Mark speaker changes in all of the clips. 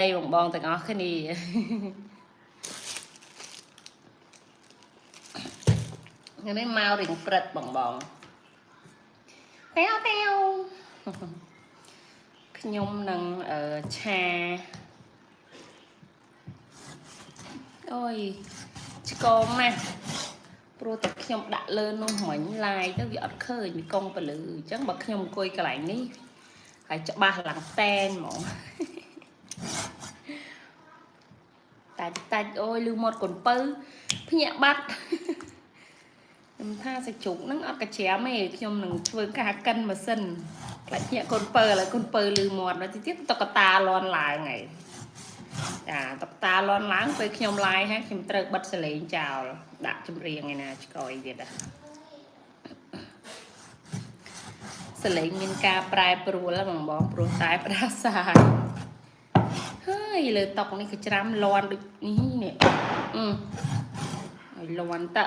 Speaker 1: đây bongទាំងអស់គ្នានេះមករៀងព្រឹកបងតែខ្ញុំនឹងឆាអូយឆ្កងណាស់ព្រោះតែខ្ញុំដាក់លើនោះមិញឡាយទៅវាអត់ឃើញវាកង់ទៅលើអញ្ចឹងបើខ្ញុំអង្គុយកន្លែងនេះហើយច្បាស់ឡើងតែនហ្មងតាច់អូយលឺមាត់កូនពៅភ្ញាក់បាត់ខ្ញុំថាសាច់ជ្រូកហ្នឹងអត់កាច្រាមទេខ្ញុំនឹងធ្វើការកិនម៉ាស៊ីនខ្លាចភ្ញាក់កូនពៅឥឡូវកូនពៅលឺមាត់ទៅទៀតតុកតាលន់ឡើងហើយចាតុកតាលន់ឡើងពេលខ្ញុំឡាយហើយខ្ញុំត្រូវបិទសលេងចោលដាក់ចម្រៀងឯណាឆ្កយទៀតសលេងមានការប្រែប្រួលបងព្រោះតែផ្ដាសាយហើយលើតុកនេះក៏ច្រាំលន់ដូចនេះហើយលន់តើ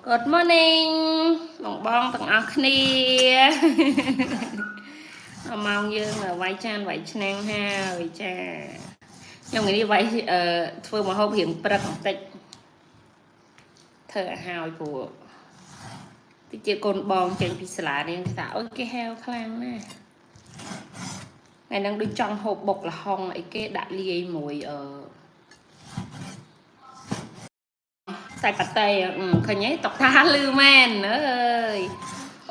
Speaker 1: Good morning បងទាំងអស់គ្នាមកយើងវាយចានវាយឆ្នាំងហើយចាខ្ញុំថ្ងៃនេះវាយធ្វើមកហូបរៀងព្រឹកបន្តិចធ្វើឲ្យហើយព្រោះទីជាកូនបងចេញពីសាលារៀនថាអូយគេហៅខ្លាំងណាស់ថ្ងៃហ្នឹងដូចចង់ហូបបុកល្ហុងអីគេដាក់លាយមួយសាច់ប៉ាតេឃើញទេតុកតាលឺមែនអើយ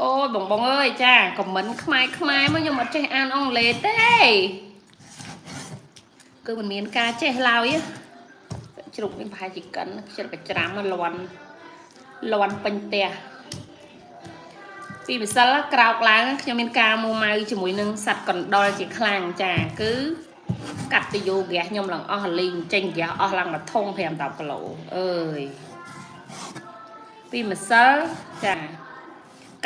Speaker 1: អូយបងអើយចាខមមិនខ្មែរមកខ្ញុំអត់ចេះអានអង់គ្លេសទេគឺមិនមានការចេះឡើយជ្រូកនេះប្រហែលជាកិនខ្ជិលកច្រាំលន់ពេញផ្ទះពីម្សិលក្រោកឡើងខ្ញុំមានការមួម៉ៅជាមួយនឹងសត្វកណ្ដុរជាខ្លាំងចាគឺកាត់ទៅយោហ្គាសខ្ញុំឡើងអស់លីងចេញហ្គាសអស់ឡើងមួយធុង5-10 គីឡូអើយពីម្សិលចា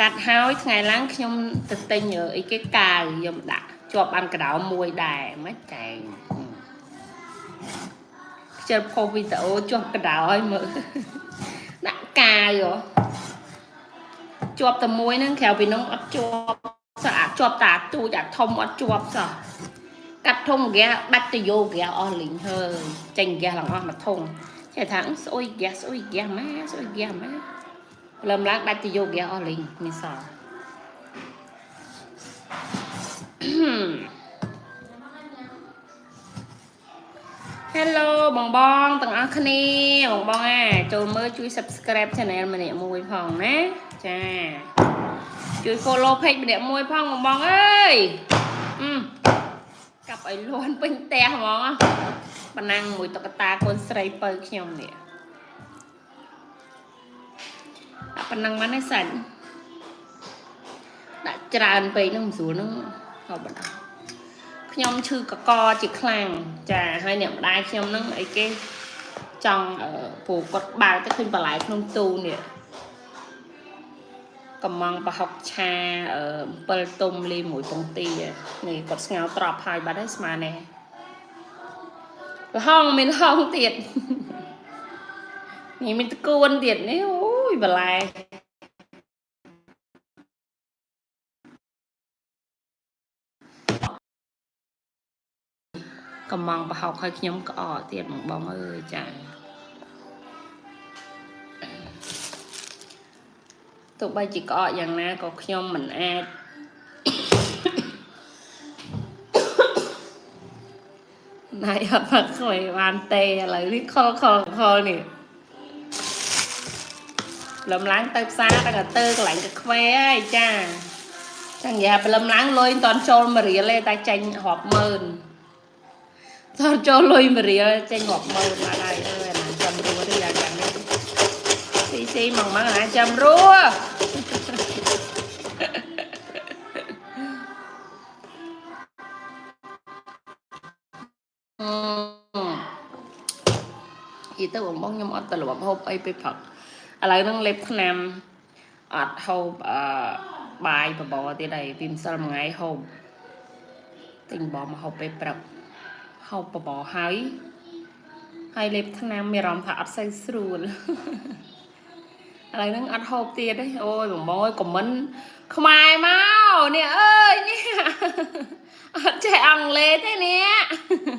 Speaker 1: កាត់ហើយថ្ងៃឡើងខ្ញុំទៅទិញអីគេកាវខ្ញុំដាក់ជាប់បានកដោមួយដែរមិនចែងខ្ជិលផុសវីដេអូជាប់កដោឲ្យមើលដាក់កាវជាប់តែមួយហ្នឹងក្រៅពីនោះអត់ជាប់ស្អាតជាប់តាទូចអាធំអត់ជាប់សោះកាត់ធុងហ្គាសដាច់ទៅយោហ្គាសអស់លីងហើយចេញហ្គាសឡើងអស់មួយធុងចេះថាស្អុយហ្គាសម៉ាលើមឡើងដាច់ទៅយោហ្គាសអស់លីងនេះសោះHello បងទាំងអស់គ្នាបងចូលមើលជួយ Subscribe Channel ម្នាក់មួយផងណាចាជួយ Follow Page ម្នាក់មួយផងបងអើយកាប់ឲ្យលន់ពេញផ្ទះហ្មងប៉ណ្ណាំងមួយតុកតាកូនស្រីពៅខ្ញុំនេះដាក់ប៉ណ្ណឹងមកនេះសាច់ដាក់ច្រើនពេកហ្នឹងមិនស្រួលហ្នឹងហូបបណ្ដោះខ្ញុំឈឺកកជាខ្លាំងចាហើយអ្នកម្ដាយខ្ញុំហ្នឹងអីគេចង់ពូគាត់បើកទៅឃើញបន្លែក្នុងទូនេះកំងប្រហុកឆា7ទុំលីមួយពងទានេះគាត់ស្ងោរត្រប់ហើយបាត់ហើយស្មាននេះល្ហុងមានល្ហុងទៀតនេះមានតកួនទៀតនេះអូយបន្លែកំងប្រហុកឲ្យខ្ញុំក្អកទៀតបងអើយចាទោះបីជាក្អកយ៉ាងណាក៏ខ្ញុំមិនអាចណៃអត់មកខ្វៃបានទេឥឡូវនេះខលនេះលំឡើងទៅផ្សារដល់ទៅកន្លែងកាខ្វេហើយចាចឹងយ៉ាព្រលឹមឡើងលុយមិនតាន់ចូល1រៀលទេតែចេញរាប់ម៉ឺនតើចូលលុយ1រៀលចេញរាប់ម៉ឺនមកហើយអើយអាចាំរួទេយ៉ាងនេះស៊ីមកអាចាំរួយីទៅបងខ្ញុំអត់ទៅលប់ហូបអីពេលព្រឹកឥឡូវហ្នឹងលេបថ្នាំអត់ហូបបាយបបរទៀតហើយពីម្សិលមួយថ្ងៃហូបទិញបបរមកហូបពេលព្រឹកហូបបបរហើយលេបថ្នាំមានអារម្មណ៍ថាអត់សូវស្រួលឥឡូវហ្នឹងអត់ហូបទៀតទេអូយបងអើយខមមិនខ្មែរមកនេះអើយនេះ អត់ចេះអង់គ្លេសទេនេះ